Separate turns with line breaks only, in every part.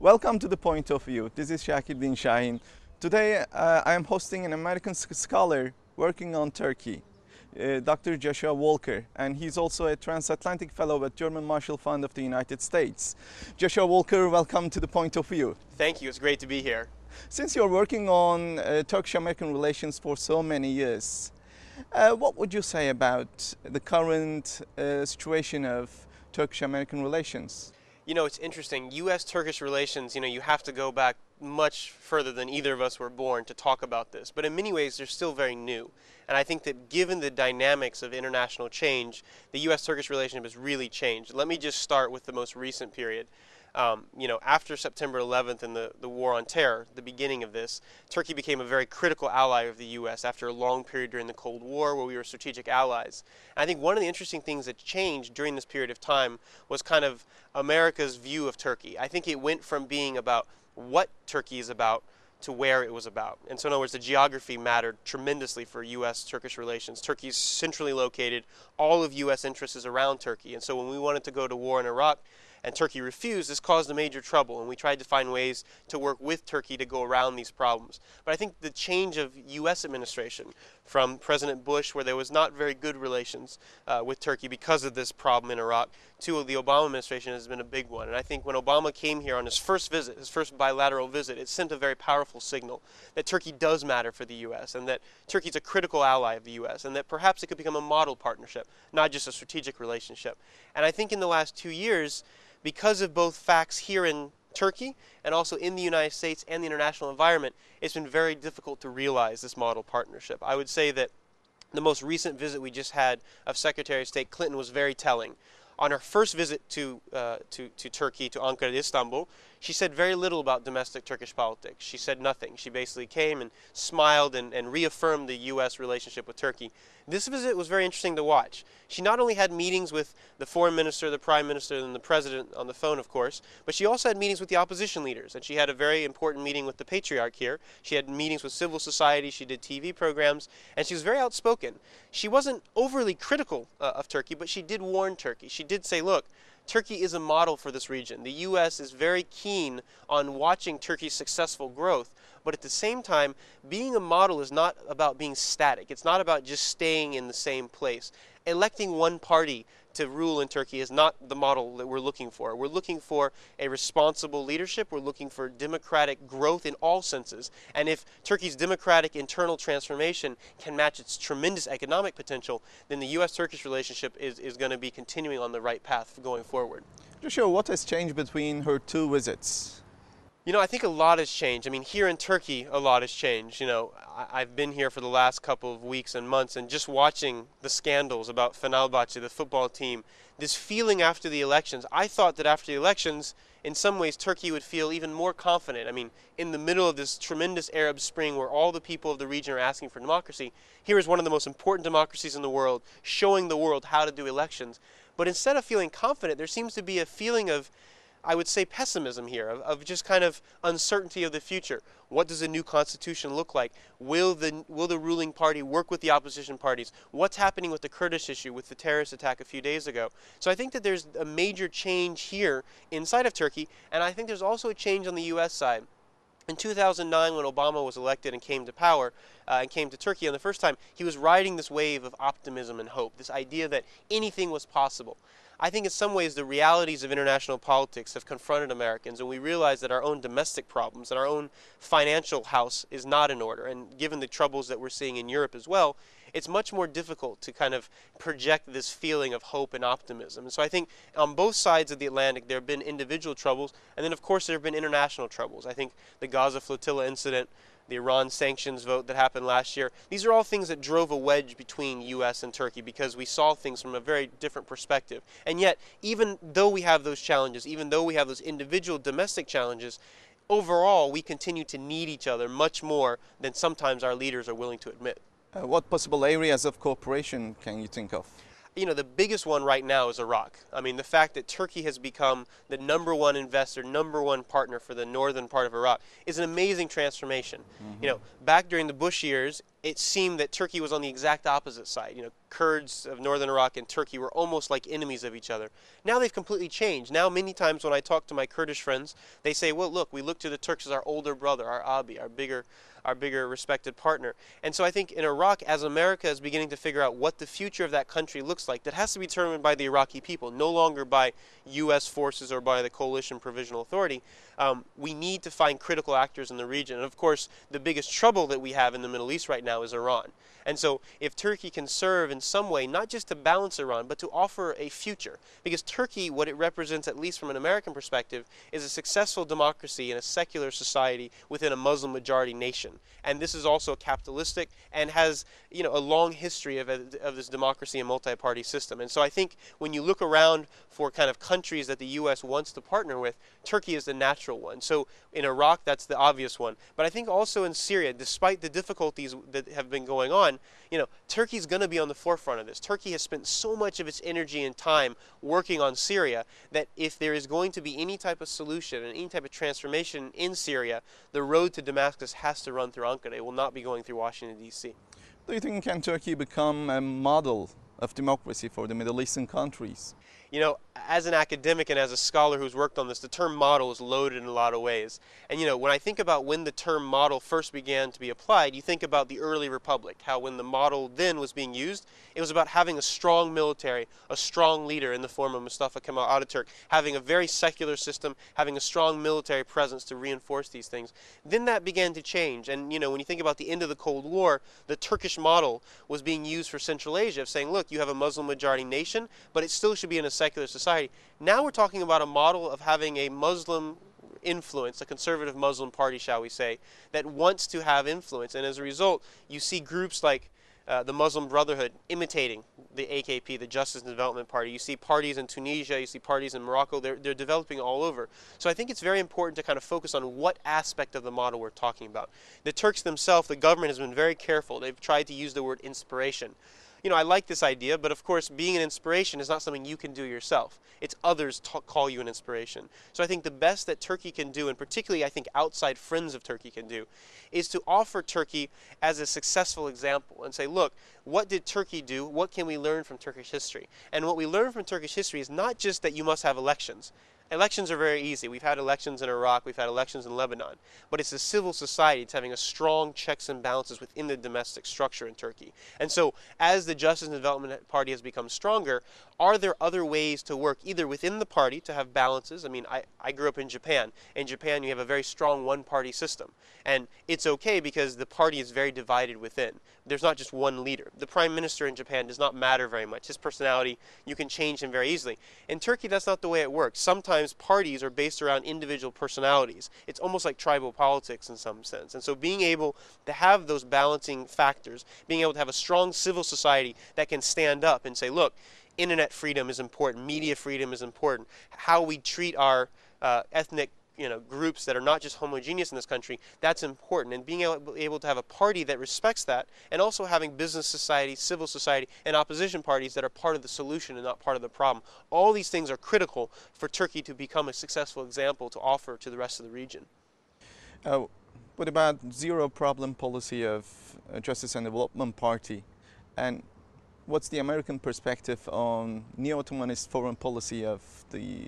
Welcome to The Point of View. This is Shakirdin Shahin. Today I am hosting an American scholar working on Turkey, Dr. Joshua Walker, and he's also a transatlantic fellow at German Marshall Fund of the United States. Joshua Walker, welcome to The Point of View.
Thank you. It's great to be here.
Since you're working on Turkish-American relations for so many years, what would you say about the current situation of Turkish-American relations?
You know, it's interesting. U.S.-Turkish relations, you have to go back much further than either of us were born to talk about this. But in many ways, they're still very new. And I think that given the dynamics of international change, the U.S.-Turkish relationship has really changed. Let me just start with the most recent period. After September 11th and the war on terror, the beginning of this, Turkey became a very critical ally of the U.S. after a long period during the Cold War where we were strategic allies. And I think one of the interesting things that changed during this period of time was kind of America's view of Turkey. I think it went from being about what Turkey is about to where it was about. And so in other words, the geography mattered tremendously for U.S.-Turkish relations. Turkey is centrally located. All of U.S. interests is around Turkey. And so when we wanted to go to war in Iraq, and Turkey refused, this caused a major trouble, and we tried to find ways to work with Turkey to go around these problems. But I think the change of U.S. administration from President Bush, where there was not very good relations with Turkey because of this problem in Iraq, to the Obama administration has been a big one. And I think when Obama came here on his first visit, his first bilateral visit, it sent a very powerful signal that Turkey does matter for the U.S. and that Turkey is a critical ally of the U.S. and that perhaps it could become a model partnership, not just a strategic relationship. And I think in the last 2 years, because of both facts here in Turkey and also in the United States and the international environment, it's been very difficult to realize this model partnership. I would say that the most recent visit we just had of Secretary of State Clinton was very telling. On her first visit to Turkey, to Ankara, Istanbul, she said very little about domestic Turkish politics. She said nothing. She basically came and smiled and reaffirmed the U.S. relationship with Turkey. This visit was very interesting to watch. She not only had meetings with the foreign minister, the prime minister, and the president on the phone, of course, but she also had meetings with the opposition leaders. And she had a very important meeting with the patriarch here. She had meetings with civil society. She did TV programs. And she was very outspoken. She wasn't overly critical of Turkey, but she did warn Turkey. She did say, look, Turkey is a model for this region. The U.S. is very keen on watching Turkey's successful growth, but at the same time, being a model is not about being static. It's not about just staying in the same place. Electing one party to rule in Turkey is not the model that we're looking for. We're looking for a responsible leadership. We're looking for democratic growth in all senses. And if Turkey's democratic internal transformation can match its tremendous economic potential, then the U.S.-Turkish relationship is going to be continuing on the right path going forward.
Joshua, what has changed between her two visits?
I think a lot has changed. I mean, here in Turkey, a lot has changed. I've been here for the last couple of weeks and months, and just watching the scandals about Fenerbahce, the football team, this feeling after the elections. I thought that after the elections, in some ways, Turkey would feel even more confident. I mean, in the middle of this tremendous Arab Spring where all the people of the region are asking for democracy, here is one of the most important democracies in the world, showing the world how to do elections. But instead of feeling confident, there seems to be a feeling of, I would say, pessimism here, of just kind of uncertainty of the future. What does a new constitution look like? Will the ruling party work with the opposition parties? What's happening with the Kurdish issue, with the terrorist attack a few days ago? So I think that there's a major change here inside of Turkey, and I think there's also a change on the U.S. side. In 2009, when Obama was elected and came to power and came to Turkey on the first time, he was riding this wave of optimism and hope, this idea that anything was possible. I think in some ways the realities of international politics have confronted Americans, and we realize that our own domestic problems and our own financial house is not in order. And given the troubles that we're seeing in Europe as well, it's much more difficult to kind of project this feeling of hope and optimism. And so I think on both sides of the Atlantic there have been individual troubles, and then of course there have been international troubles. I think the Gaza flotilla incident, the Iran sanctions vote that happened last year, these are all things that drove a wedge between U.S. and Turkey because we saw things from a very different perspective. And yet, even though we have those challenges, even though we have those individual domestic challenges, overall we continue to need each other much more than sometimes our leaders are willing to admit.
What possible areas of cooperation can you think of?
The biggest one right now is Iraq. I mean, the fact that Turkey has become the #1 investor, #1 partner for the northern part of Iraq is an amazing transformation. Back during the Bush years, it seemed that Turkey was on the exact opposite side. You know, Kurds of northern Iraq and Turkey were almost like enemies of each other. Now they've completely changed. Now many times when I talk to my Kurdish friends, they say, well, look, we look to the Turks as our older brother, our abi, our bigger respected partner. And so I think in Iraq, as America is beginning to figure out what the future of that country looks like, that has to be determined by the Iraqi people, no longer by U.S. forces or by the Coalition Provisional Authority. We need to find critical actors in the region. And of course, the biggest trouble that we have in the Middle East right now is Iran. And so if Turkey can serve in some way, not just to balance Iran, but to offer a future, because Turkey, what it represents, at least from an American perspective, is a successful democracy in a secular society within a Muslim majority nation. And this is also capitalistic and has, you know, a long history of this democracy and multi-party system. And so I think when you look around for kind of countries that the U.S. wants to partner with, Turkey is the natural one. So in Iraq, that's the obvious one. But I think also in Syria, despite the difficulties that have been going on, you know, Turkey's going to be on the forefront of this. Turkey has spent so much of its energy and time working on Syria that if there is going to be any type of solution and any type of transformation in Syria, the road to Damascus has to run through Ankara. It will not be going through Washington, D.C.
Do you think can Turkey become a model of democracy for the Middle Eastern countries?
You know, as an academic and as a scholar who's worked on this, the term model is loaded in a lot of ways. And you know, when I think about when the term model first began to be applied, you think about the early republic, how when the model then was being used, it was about having a strong military, a strong leader in the form of Mustafa Kemal Ataturk, having a very secular system, having a strong military presence to reinforce these things. Then that began to change. And you know, when you think about the end of the Cold War, the Turkish model was being used for Central Asia, of saying, look, you have a Muslim majority nation, but it still should be in a secular society. Now we're talking about a model of having a Muslim influence, a conservative Muslim party, shall we say, that wants to have influence. And as a result, you see groups like the Muslim Brotherhood imitating the AKP, the Justice and Development Party. You see parties in Tunisia, you see parties in Morocco, they're developing all over. So I think it's very important to kind of focus on what aspect of the model we're talking about. The Turks themselves, the government has been very careful. They've tried to use the word inspiration. You know, I like this idea, but of course being an inspiration is not something you can do yourself. It's others call you an inspiration. So I think the best that Turkey can do, and particularly I think outside friends of Turkey can do, is to offer Turkey as a successful example and say, look, what did Turkey do? What can we learn from Turkish history? And what we learn from Turkish history is not just that you must have elections. Elections are very easy. We've had elections in Iraq, we've had elections in Lebanon, but it's a civil society. It's having a strong checks and balances within the domestic structure in Turkey. And so as the Justice and Development Party has become stronger, are there other ways to work either within the party to have balances? I mean, I grew up in Japan. In Japan, you have a very strong one-party system. And it's okay because the party is very divided within. There's not just one leader. The prime minister in Japan does not matter very much. His personality, you can change him very easily. In Turkey, that's not the way it works. Sometimes parties are based around individual personalities. It's almost like tribal politics in some sense. And so being able to have those balancing factors, being able to have a strong civil society that can stand up and say, look, internet freedom is important, media freedom is important, how we treat our ethnic groups that are not just homogeneous in this country, that's important. And being able to have a party that respects that, and also having business society, civil society, and opposition parties that are part of the solution and not part of the problem. All these things are critical for Turkey to become a successful example to offer to the rest of the region.
What about zero problem policy of Justice and Development Party? And what's the American perspective on neo-Ottomanist foreign policy of the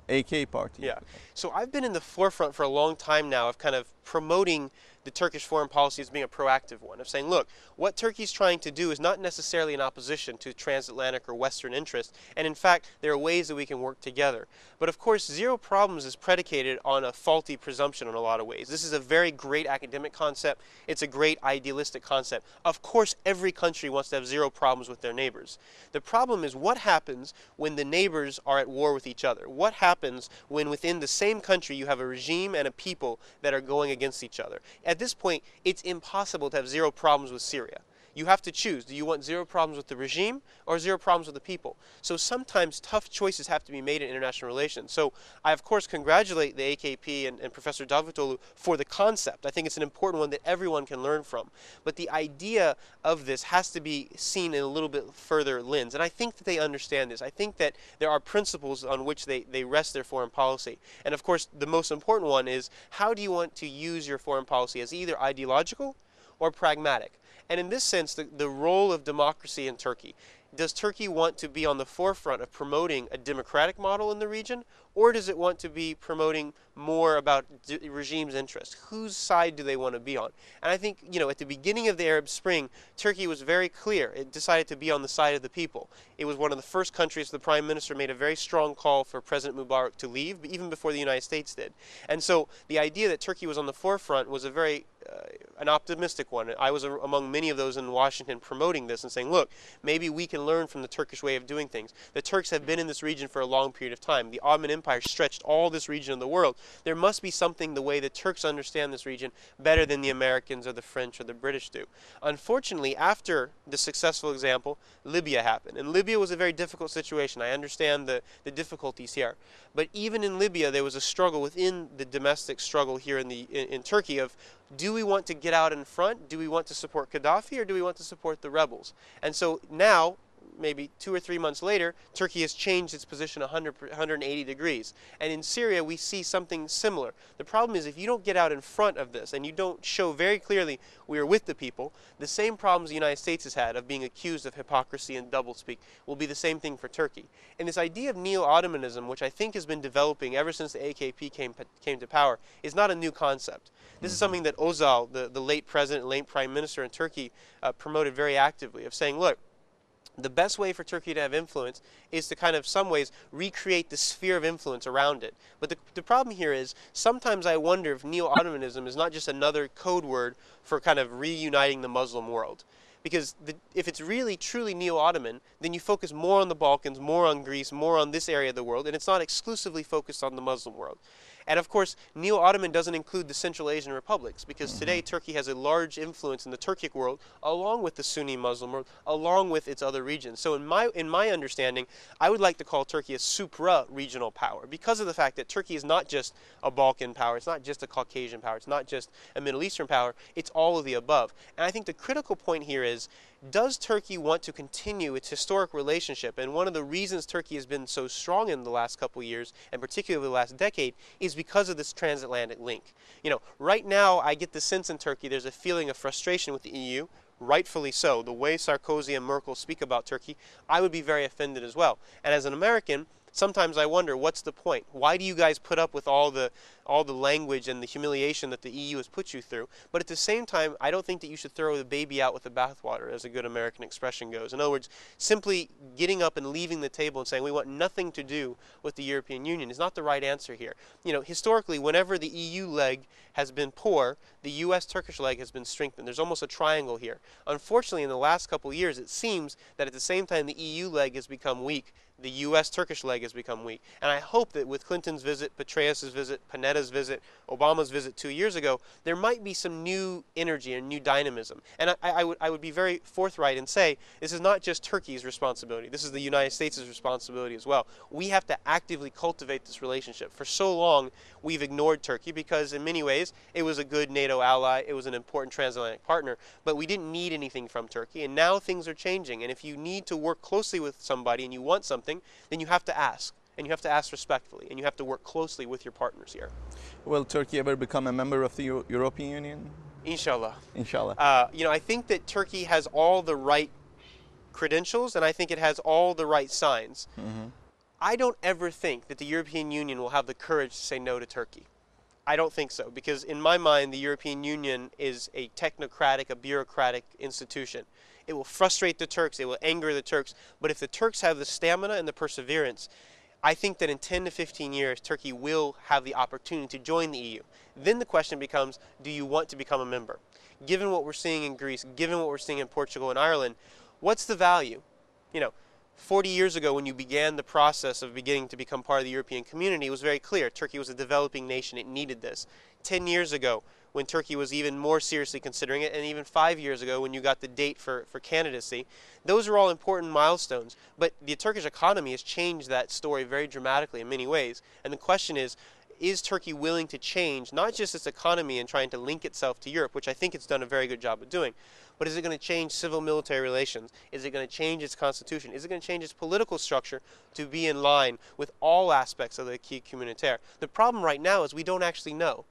AK party?
Yeah, so I've been in the forefront for a long time now of kind of promoting the Turkish foreign policy as being a proactive one, of saying, look, what Turkey's trying to do is not necessarily in opposition to transatlantic or Western interests, and in fact, there are ways that we can work together. But of course, zero problems is predicated on a faulty presumption in a lot of ways. This is a very great academic concept. It's a great idealistic concept. Of course, every country wants to have zero problems with their neighbors. The problem is what happens when the neighbors are at war with each other? What happens when within the same country you have a regime and a people that are going against each other? At this point, it's impossible to have zero problems with Syria. You have to choose. Do you want zero problems with the regime or zero problems with the people? So sometimes tough choices have to be made in international relations. So I, of course, congratulate the AKP and Professor Davutoglu for the concept. I think it's an important one that everyone can learn from. But the idea of this has to be seen in a little bit further lens. And I think that they understand this. I think that there are principles on which they rest their foreign policy. And of course, the most important one is how do you want to use your foreign policy as either ideological or pragmatic? And in this sense, the role of democracy in Turkey, does Turkey want to be on the forefront of promoting a democratic model in the region, or does it want to be promoting more about the regime's interests? Whose side do they want to be on? And I think, at the beginning of the Arab Spring, Turkey was very clear. It decided to be on the side of the people. It was one of the first countries. The Prime Minister made a very strong call for President Mubarak to leave, even before the United States did. And so the idea that Turkey was on the forefront was a very an optimistic one. I was among many of those in Washington promoting this and saying, look, maybe we can learn from the Turkish way of doing things. The Turks have been in this region for a long period of time. The Ottoman Empire stretched all this region of the world. There must be something the way the Turks understand this region better than the Americans or the French or the British do. Unfortunately, after the successful example, Libya happened. And Libya was a very difficult situation. I understand the difficulties here. But even in Libya, there was a struggle within the domestic struggle here in Turkey of, do we want to get out in front? Do we want to support Gaddafi, or do we want to support the rebels? And so now, maybe 2 or 3 months later, Turkey has changed its position 180 degrees. And in Syria, we see something similar. The problem is, if you don't get out in front of this and you don't show very clearly we are with the people, the same problems the United States has had of being accused of hypocrisy and doublespeak will be the same thing for Turkey. And this idea of neo-Ottomanism, which I think has been developing ever since the AKP came to power, is not a new concept. This is something that Özal, the late president, late prime minister in Turkey, promoted very actively, of saying, look, the best way for Turkey to have influence is to kind of, some ways, recreate the sphere of influence around it. But the problem here is, sometimes I wonder if neo-Ottomanism is not just another code word for kind of reuniting the Muslim world. Because if it's really, truly neo-Ottoman, then you focus more on the Balkans, more on Greece, more on this area of the world, and it's not exclusively focused on the Muslim world. And of course, neo-Ottoman doesn't include the Central Asian republics, because today Turkey has a large influence in the Turkic world, along with the Sunni Muslim world, along with its other regions. So in my understanding, I would like to call Turkey a supra-regional power, because of the fact that Turkey is not just a Balkan power, it's not just a Caucasian power, it's not just a Middle Eastern power, it's all of the above. And I think the critical point here is, does Turkey want to continue its historic relationship? And one of the reasons Turkey has been so strong in the last couple of years, and particularly the last decade, is because of this transatlantic link. Right now I get the sense in Turkey there's a feeling of frustration with the EU, rightfully so. The way Sarkozy and Merkel speak about Turkey, I would be very offended as well. And as an American, sometimes I wonder, what's the point? Why do you guys put up with all the language and the humiliation that the EU has put you through? But at the same time, I don't think that you should throw the baby out with the bathwater, as a good American expression goes. In other words, simply getting up and leaving the table and saying we want nothing to do with the European Union is not the right answer here. Historically, whenever the EU leg has been poor, the US-Turkish leg has been strengthened. There's almost a triangle here. Unfortunately, in the last couple of years, it seems that at the same time the EU leg has become weak, the U.S.-Turkish leg has become weak. And I hope that with Clinton's visit, Petraeus' visit, Panetta's visit, Obama's visit 2 years ago, there might be some new energy and new dynamism. And I would be very forthright and say, this is not just Turkey's responsibility. This is the United States' responsibility as well. We have to actively cultivate this relationship. For so long, we've ignored Turkey because in many ways, it was a good NATO ally, it was an important transatlantic partner, but we didn't need anything from Turkey. And now things are changing. And if you need to work closely with somebody and you want something, then you have to ask, and you have to ask respectfully, and you have to work closely with your partners here.
Will Turkey ever become a member of the European Union?
Inshallah.
Inshallah.
I think that Turkey has all the right credentials, and I think it has all the right signs. I don't ever think that the European Union will have the courage to say no to Turkey. I don't think so, because in my mind, the European Union is a technocratic, a bureaucratic institution. It will frustrate the Turks, it will anger the Turks, but if the Turks have the stamina and the perseverance, I think that in 10 to 15 years, Turkey will have the opportunity to join the EU. Then the question becomes, do you want to become a member? Given what we're seeing in Greece, given what we're seeing in Portugal and Ireland, what's the value? 40 years ago when you began the process of beginning to become part of the European community, it was very clear Turkey was a developing nation, it needed this. 10 years ago, when Turkey was even more seriously considering it, and even 5 years ago when you got the date for candidacy, those are all important milestones. But the Turkish economy has changed that story very dramatically in many ways. And the question is Turkey willing to change not just its economy and trying to link itself to Europe, which I think it's done a very good job of doing, but is it going to change civil-military relations? Is it going to change its constitution? Is it going to change its political structure to be in line with all aspects of the acquis communautaire? The problem right now is we don't actually know.